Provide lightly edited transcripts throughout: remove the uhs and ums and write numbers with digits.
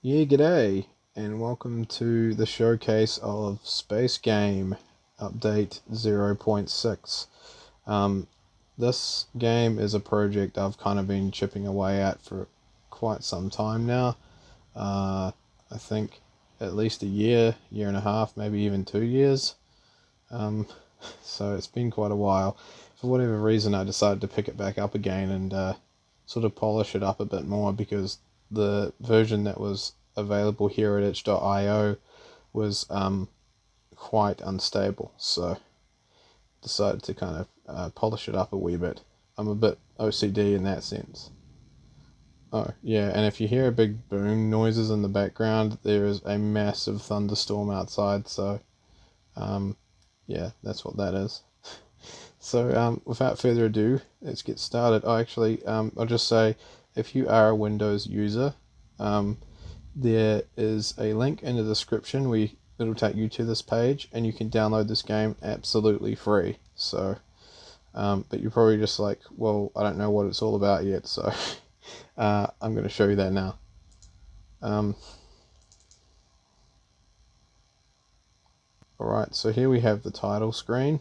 Yeah, g'day, and welcome to the showcase of SPACEGAME update 0.6. This game is a project I've kind of been chipping away at for quite some time now. I think at least a year, year and a half, maybe even 2 years. So it's been quite a while. For whatever reason, I decided to pick it back up again and sort of polish it up a bit more because the version that was available here at itch.io was quite unstable. So decided to kind of polish it up a wee bit. I'm a bit OCD in that sense. Oh, yeah, and if you hear big boom noises in the background, there is a massive thunderstorm outside, so yeah, that's what that is. So without further ado, let's get started. I'll just say, if you are a Windows user, there is a link in the description where it'll take you to this page, and you can download this game absolutely free. So, but you're probably just like, well, I don't know what it's all about yet, so I'm going to show you that now. Alright, so here we have the title screen.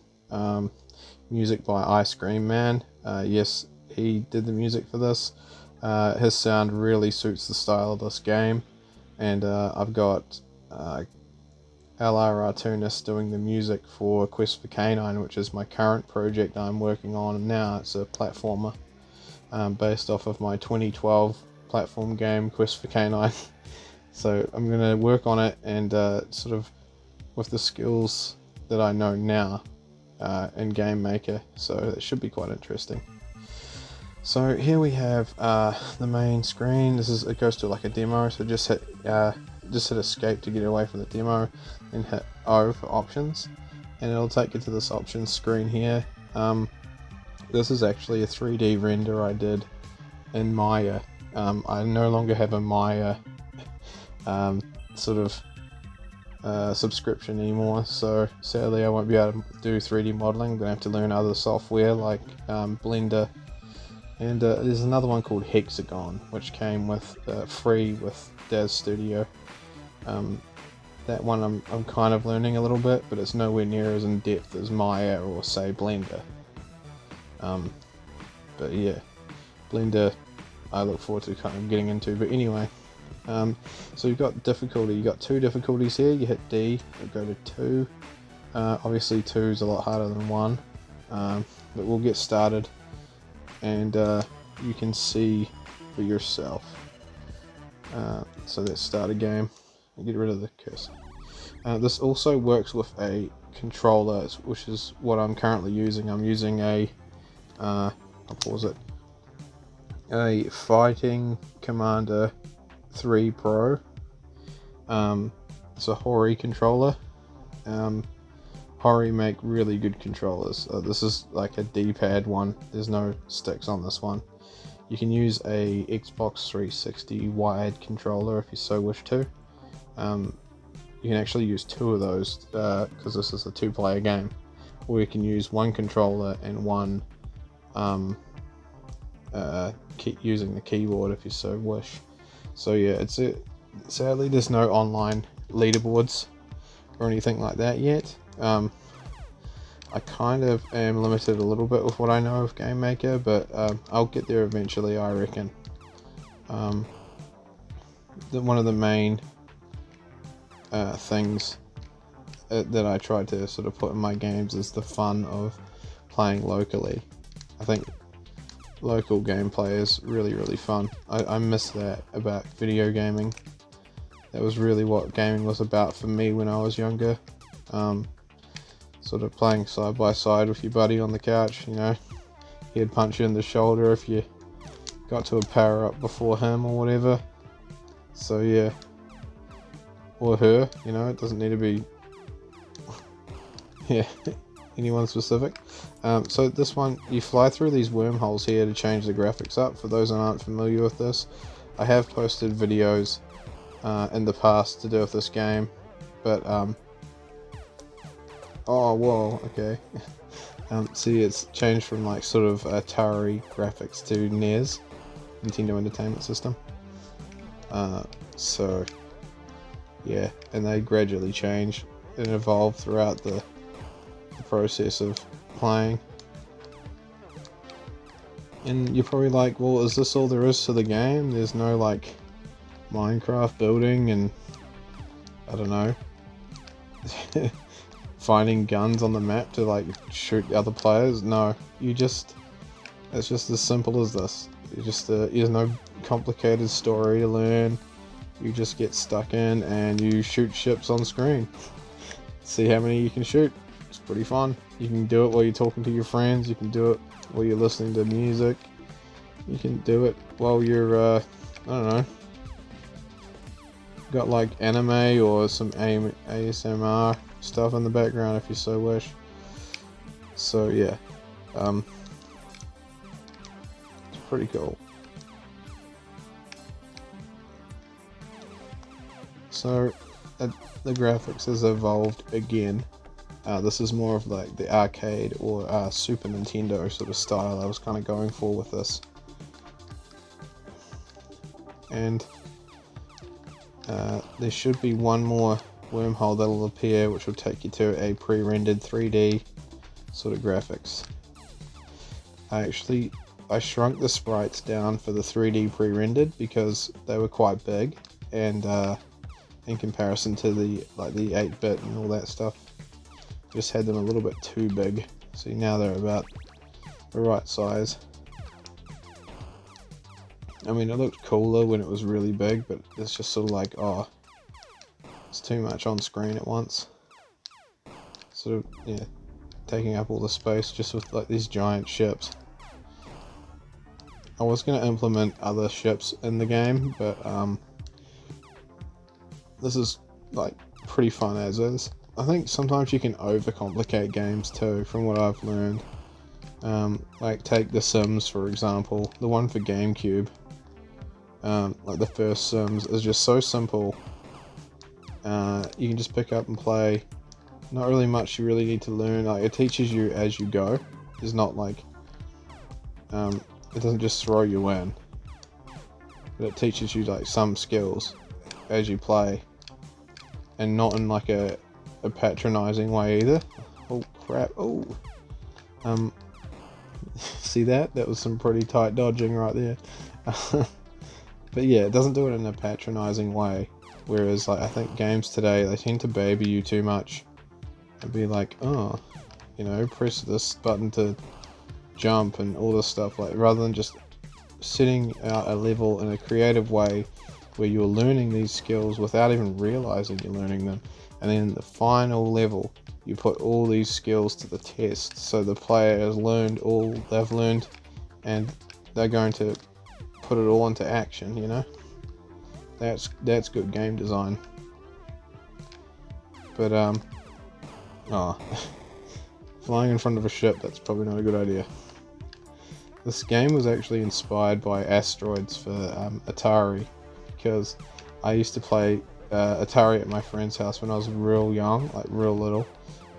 Music by Ice Cream Man. Yes, he did the music for this. His sound really suits the style of this game. And I've got LR Artunis doing the music for Quest for Canine, which is my current project I'm working on now. It's a platformer based off of my 2012 platform game Quest for Canine. So I'm going to work on it and sort of with the skills that I know now in Game Maker, so it should be quite interesting. So here we have the main screen. It goes to like a demo, so just hit escape to get away from the demo, and hit O for options, and it'll take you to this options screen here. This is actually a 3D render I did in Maya. I no longer have a Maya sort of subscription anymore, so sadly I won't be able to do 3D modeling. I'm gonna have to learn other software like Blender, and there's another one called Hexagon, which came with free with Daz Studio. That one I'm kind of learning a little bit, but it's nowhere near as in depth as Maya or say Blender. But yeah, Blender I look forward to kind of getting into. But anyway, so you've got difficulty. You've got two difficulties here. You hit D, it'll go to 2. Obviously 2 is a lot harder than 1, but we'll get started, and you can see for yourself. So let's start a game and get rid of the cursor. This also works with a controller, which is what I'm currently using. I'm using a I'll pause it, a Fighting Commander 3 Pro. It's a Hori controller. Hori make really good controllers. This is like a D-pad one. There's no sticks on this one. You can use a Xbox 360 wired controller if you so wish to. You can actually use 2 of those because this is a 2-player game. Or you can use one controller and one using the keyboard if you so wish. So yeah, sadly there's no online leaderboards or anything like that yet. I kind of am limited a little bit with what I know of Game Maker, but I'll get there eventually, I reckon. One of the main things that I try to sort of put in my games is the fun of playing locally. I think local gameplay is really, really fun. I miss that about video gaming. That was really what gaming was about for me when I was younger. Sort of playing side by side with your buddy on the couch, you know. He'd punch you in the shoulder if you got to a power up before him or whatever. So yeah. Or her, you know, it doesn't need to be yeah, anyone specific. So this one, you fly through these wormholes here to change the graphics up. For those that aren't familiar with this, I have posted videos in the past to do with this game, but oh whoa, okay. See, it's changed from like sort of Atari graphics to NES, Nintendo Entertainment System. So yeah, and they gradually change and evolve throughout the process of playing. And you're probably like, well, is this all there is to the game? There's no like Minecraft building and I don't know finding guns on the map to like shoot other players? No, it's just as simple as this. There's no complicated story to learn. You just get stuck in and you shoot ships on screen. See how many you can shoot. It's pretty fun. You can do it while you're talking to your friends. You can do it while you're listening to music. You can do it while you're, I don't know, got like anime or some ASMR stuff in the background if you so wish. So yeah, it's pretty cool. So the graphics has evolved again. This is more of like the arcade or Super Nintendo sort of style I was kind of going for with this. And there should be one more wormhole that'll appear which will take you to a pre-rendered 3D sort of graphics. I shrunk the sprites down for the 3D pre-rendered because they were quite big, and in comparison to the 8-bit and all that stuff, just had them a little bit too big. See, now they're about the right size. I mean, it looked cooler when it was really big, but it's just sort of like, oh, it's too much on screen at once. Sort of, yeah, taking up all the space just with like these giant ships. I was going to implement other ships in the game, but this is like pretty fun as is. I think sometimes you can overcomplicate games too, from what I've learned. Like take The Sims for example, the one for GameCube. Like the first Sims is just so simple. You can just pick up and play. Not really much you really need to learn. Like it teaches you as you go. It's not like it doesn't just throw you in, but it teaches you like some skills as you play, and not in like a patronizing way either. Oh crap! Oh, see that? That was some pretty tight dodging right there. But yeah, it doesn't do it in a patronizing way. Whereas like I think games today, they tend to baby you too much and be like, oh, you know, press this button to jump and all this stuff, like rather than just setting out a level in a creative way where you're learning these skills without even realizing you're learning them, and then in the final level you put all these skills to the test, so the player has learned all they've learned and they're going to put it all into action, you know. That's good game design. But flying in front of a ship, that's probably not a good idea. This game was actually inspired by asteroids for Atari, because I used to play Atari at my friend's house when I was real young, like real little,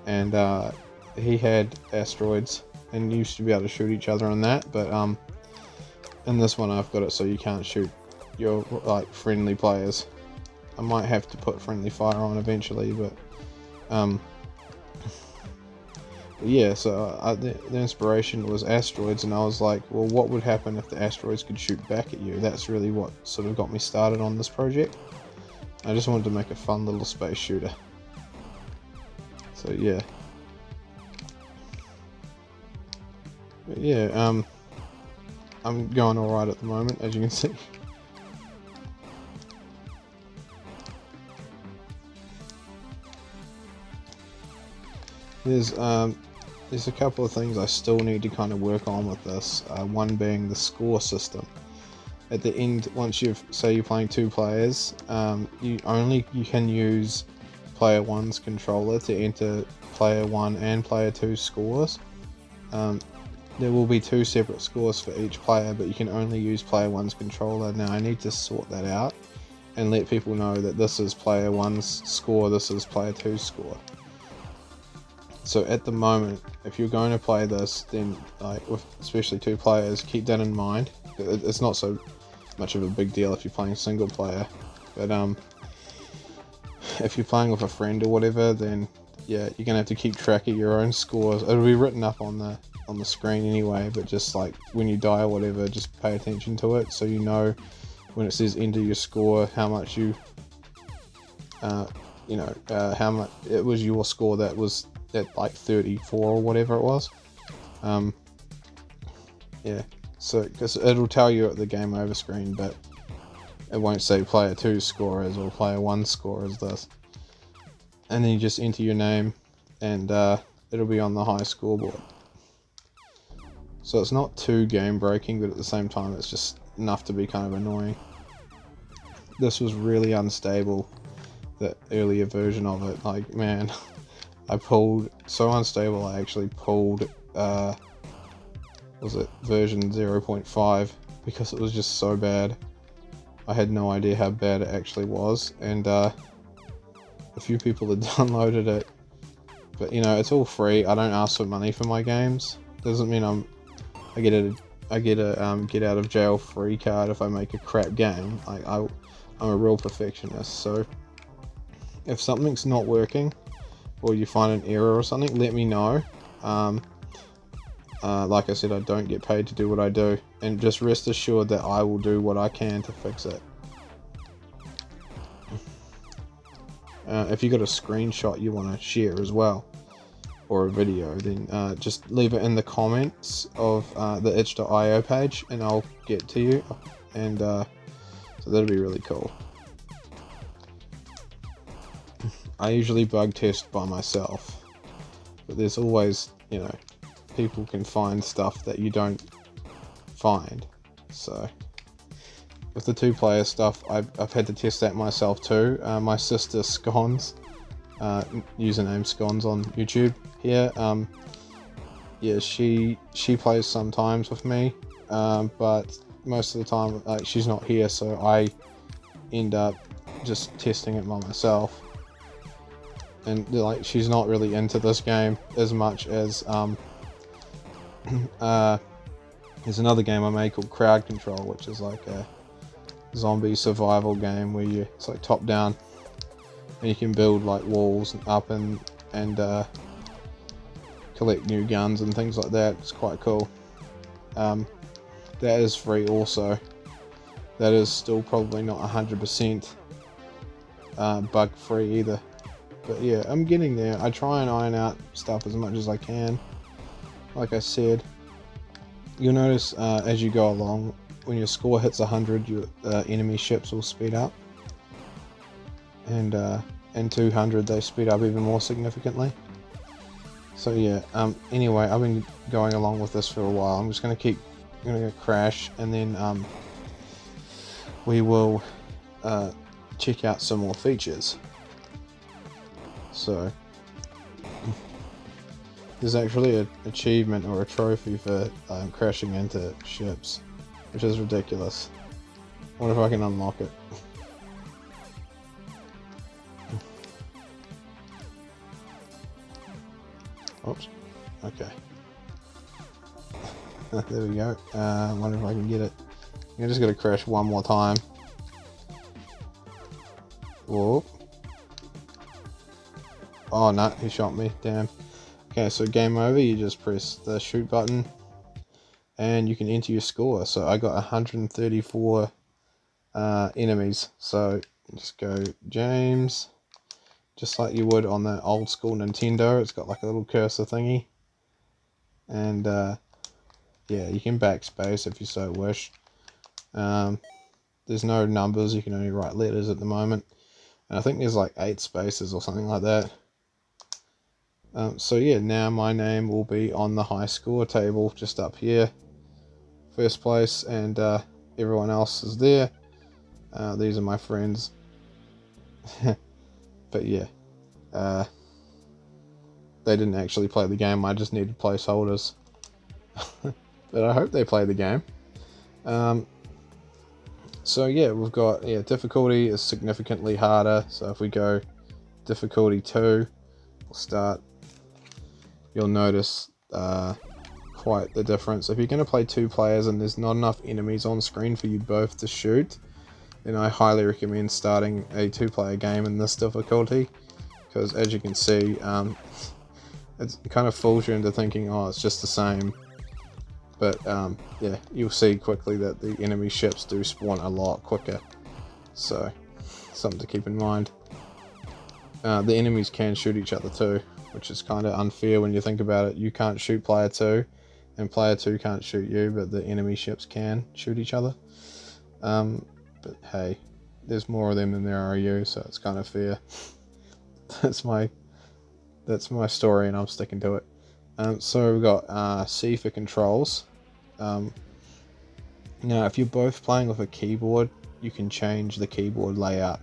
and he had asteroids and used to be able to shoot each other on that, but in this one I've got it so you can't shoot your like friendly players. I might have to put friendly fire on eventually, but yeah, so the inspiration was asteroids, and I was like, well, what would happen if the asteroids could shoot back at you? That's really what sort of got me started on this project. I just wanted to make a fun little space shooter. So yeah. But yeah, I'm going alright at the moment, as you can see. There's a couple of things I still need to kind of work on with this. One being the score system. At the end, once say you're playing 2 players, you can use player 1's controller to enter player 1 and player 2's scores. There will be 2 separate scores for each player, but you can only use player 1's controller. Now I need to sort that out and let people know that this is player 1's score, this is player 2's score. So at the moment, if you're going to play this, then like with especially 2 players, keep that in mind. It's not so much of a big deal if you're playing single player. But if you're playing with a friend or whatever, then yeah, you're gonna have to keep track of your own scores. It'll be written up on the screen anyway, but just like when you die or whatever, just pay attention to it so you know when it says enter your score, how much you how much it was your score that was at like 34 or whatever it was. Yeah, so because it'll tell you at the game over screen, but it won't say player 2 score as or player 1 score as this. And then you just enter your name, and it'll be on the high scoreboard. So it's not too game breaking, but at the same time it's just enough to be kind of annoying. This was really unstable, the earlier version of it. Like, man, I pulled so unstable. I actually pulled was it version 0.5 because it was just so bad. I had no idea how bad it actually was, and a few people had downloaded it, but you know, it's all free. I don't ask for money for my games. Doesn't mean I get a get out of jail free card if I make a crap game. I'm a real perfectionist, so if something's not working or you find an error or something, let me know. Like I said, I don't get paid to do what I do, and just rest assured that I will do what I can to fix it. If you got a screenshot you want to share as well, or a video, then just leave it in the comments of the itch.io page and I'll get to you, and so that'll be really cool. I usually bug test by myself, but there's always, you know, people can find stuff that you don't find. So with the 2-player stuff, I've had to test that myself too. My sister Scones, username Scones on YouTube here, yeah, she plays sometimes with me, but most of the time, like, she's not here, so I end up just testing it by myself. And like, she's not really into this game as much as there's another game I made called Crowd Control, which is like a zombie survival game where it's like top down, and you can build like walls up and collect new guns and things like that. It's quite cool. That is free also. That is still probably not 100% bug free either. But yeah, I'm getting there. I try and iron out stuff as much as I can. Like I said, you'll notice as you go along, when your score hits 100, your enemy ships will speed up, and 200 they speed up even more significantly. So yeah, anyway, I've been going along with this for a while. I'm just gonna crash, and then we will check out some more features. So there's actually an achievement or a trophy for crashing into ships, which is ridiculous. I wonder if I can unlock it. Oops. Okay. There we go. I wonder if I can get it. I'm just gonna crash one more time. Whoa. Oh no, he shot me. Damn. Okay, so game over. You just press the shoot button, and you can enter your score. So I got 134 enemies. So just go James, just like you would on the old school Nintendo. It's got like a little cursor thingy, and yeah, you can backspace if you so wish. There's no numbers. You can only write letters at the moment, and I think there's like 8 spaces or something like that. So yeah, now my name will be on the high score table just up here, first place, and everyone else is there. These are my friends. But yeah, they didn't actually play the game. I just needed placeholders. But I hope they play the game. So yeah, we've got, difficulty is significantly harder. So if we go difficulty 2, we'll start. You'll notice quite the difference. If you're going to play 2 players and there's not enough enemies on screen for you both to shoot, then I highly recommend starting a 2-player game in this difficulty, because as you can see, it kind of fools you into thinking, oh, it's just the same. But yeah, you'll see quickly that the enemy ships do spawn a lot quicker, so something to keep in mind. The enemies can shoot each other too, which is kind of unfair when you think about it. You can't shoot player 2, and player 2 can't shoot you, but the enemy ships can shoot each other. But hey, there's more of them than there are you, so it's kind of fair. That's my story, and I'm sticking to it. So we've got C for controls. Now, if you're both playing with a keyboard, you can change the keyboard layout.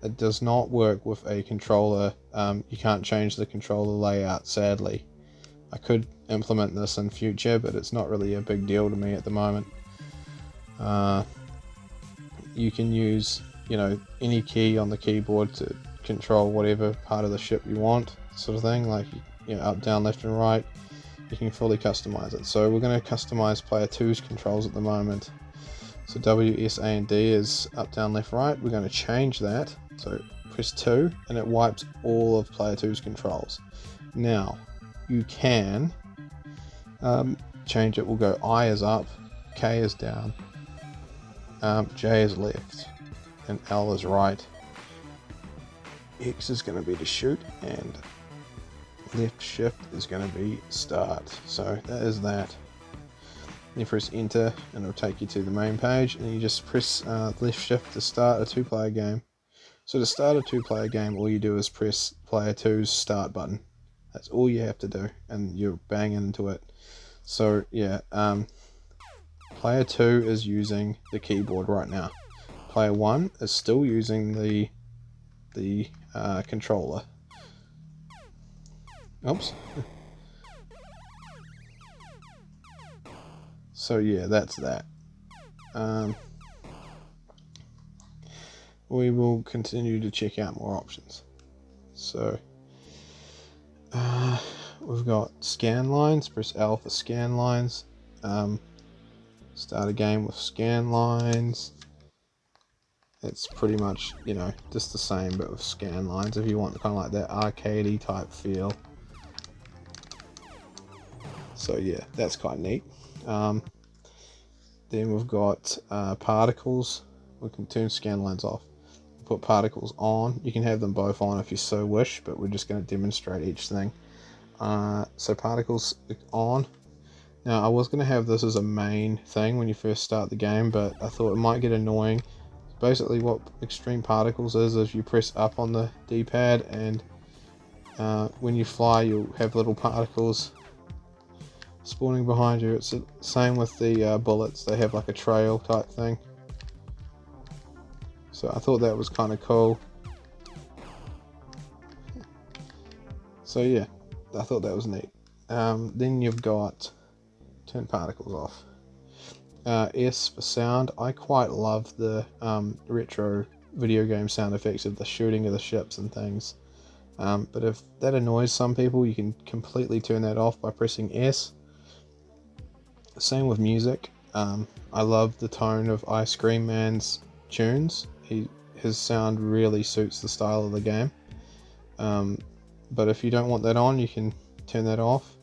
It does not work with a controller. You can't change the controller layout, sadly. I could implement this in future, but it's not really a big deal to me at the moment. You can use, any key on the keyboard to control whatever part of the ship you want, sort of thing, like up, down, left and right. You can fully customize it. So we're going to customize player 2's controls at the moment. So W, S, A and D is up, down, left, right. We're going to change that. So press 2 and it wipes all of player 2's controls. Now you can change it. We'll go I is up, K is down, J is left, and L is right. X is going to be to shoot, and left shift is going to be start. So that is that. You press enter and it'll take you to the main page, and you just press left shift to start a 2-player game. So to start a 2-player game, all you do is press player 2's start button. That's all you have to do, and you're bang into it. So yeah, player 2 is using the keyboard right now. Player 1 is still using the controller. Oops. So yeah, that's that. We will continue to check out more options. So we've got scan lines. Press L for scan lines. Start a game with scan lines. It's pretty much, just the same, but with scan lines, if you want kind of like that arcadey type feel. So yeah, that's quite neat. Then we've got particles. We can turn scan lines off. Put particles on. You can have them both on if you so wish, but we're just going to demonstrate each thing. So particles on. Now I was going to have this as a main thing when you first start the game, but I thought it might get annoying. Basically what extreme particles is you press up on the D-pad, and when you fly you'll have little particles spawning behind you. It's the same with the bullets. They have like a trail type thing. So I thought that was kind of cool. So yeah, I thought that was neat. Then you've got turn particles off. S for sound. I quite love the retro video game sound effects of the shooting of the ships and things. But if that annoys some people, you can completely turn that off by pressing S. Same with music. I love the tone of Ice Cream Man's tunes. His sound really suits the style of the game. But if you don't want that on, you can turn that off.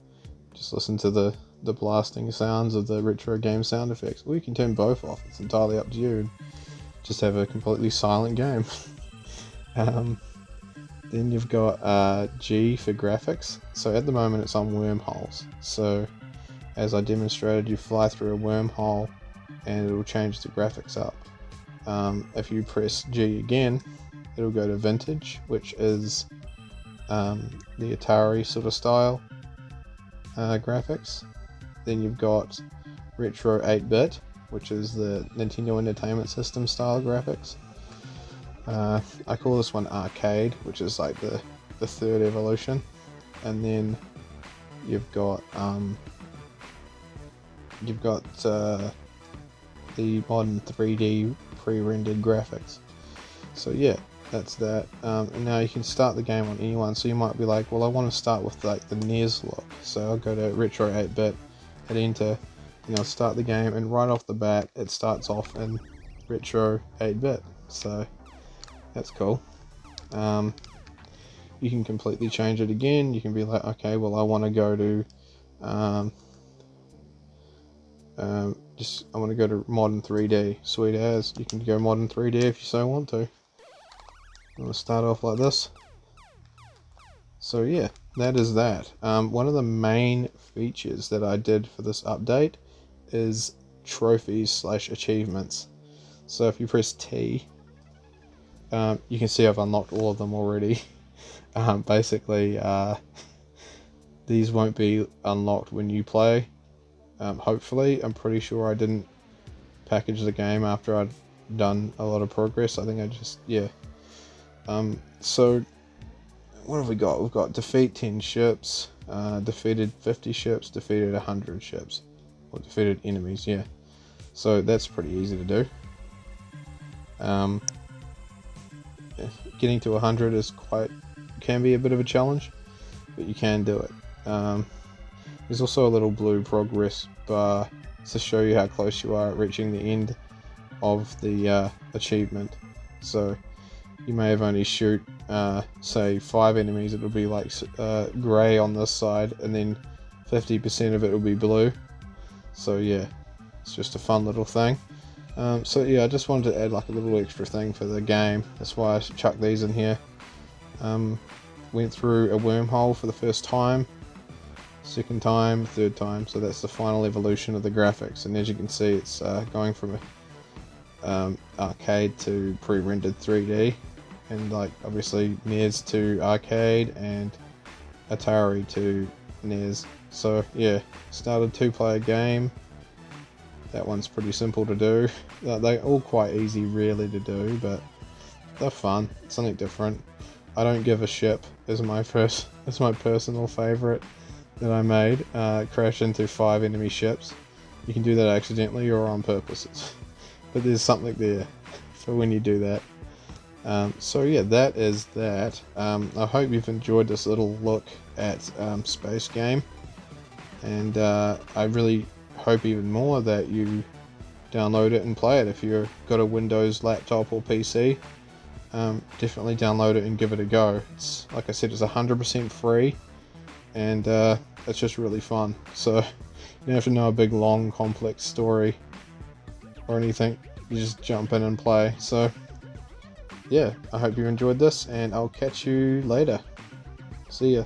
Just listen to the blasting sounds of the retro game sound effects. Or you can turn both off. It's entirely up to you. Just have a completely silent game. Then you've got G for graphics. So at the moment it's on wormholes. So as I demonstrated, you fly through a wormhole and it'll change the graphics up. If you press G again, it'll go to vintage, which is the Atari sort of style graphics. Then you've got retro 8-bit, which is the Nintendo Entertainment System style graphics. I call this one arcade, which is like the third evolution. And then you've got the modern 3D pre-rendered graphics. So yeah, that's that. And now you can start the game on anyone, so you might be like, well, I want to start with like the NES look, so I'll go to retro 8-bit, hit enter, and I'll start the game, and right off the bat it starts off in retro 8-bit, so that's cool. You can completely change it again. You can be like, okay, well, I want to go to I want to go to modern 3D. Sweet as. You can go modern 3D if you so want to. I'm going to start off like this. So yeah, that is that. One of the main features that I did for this update is trophies / achievements. So if you press T, you can see I've unlocked all of them already. Basically, these won't be unlocked when you play. Hopefully, I'm pretty sure I didn't package the game after I'd done a lot of progress. I think I just, yeah. So, what have we got? We've got defeat 10 ships, defeated 50 ships, defeated 100 ships, or defeated enemies, yeah. So that's pretty easy to do. Getting to 100 can be a bit of a challenge, but you can do it. There's also a little blue progress bar to show you how close you are at reaching the end of the achievement. So you may have only shoot say 5 enemies, it'll be like grey on this side, and then 50% of it will be blue. So yeah, it's just a fun little thing. So yeah, I just wanted to add like a little extra thing for the game. That's why I chucked these in here. Went through a wormhole for the first time, second time, third time, so that's the final evolution of the graphics. And as you can see, it's going from a arcade to pre-rendered 3D, and like obviously NES to arcade and Atari to NES. So yeah, started 2-player game. That one's pretty simple to do. They're all quite easy really to do, but they're fun, something different. I don't give a ship is my personal favourite that I made. Crash into 5 enemy ships. You can do that accidentally or on purpose, but there's something there for when you do that. So yeah, that is that. I hope you've enjoyed this little look at SPACEGAME, and I really hope even more that you download it and play it. If you've got a Windows laptop or PC, definitely download it and give it a go. It's, like I said, it's 100% free, and it's just really fun. So you don't have to know a big long complex story or anything, you just jump in and play. So yeah, I hope you enjoyed this, and I'll catch you later. See ya.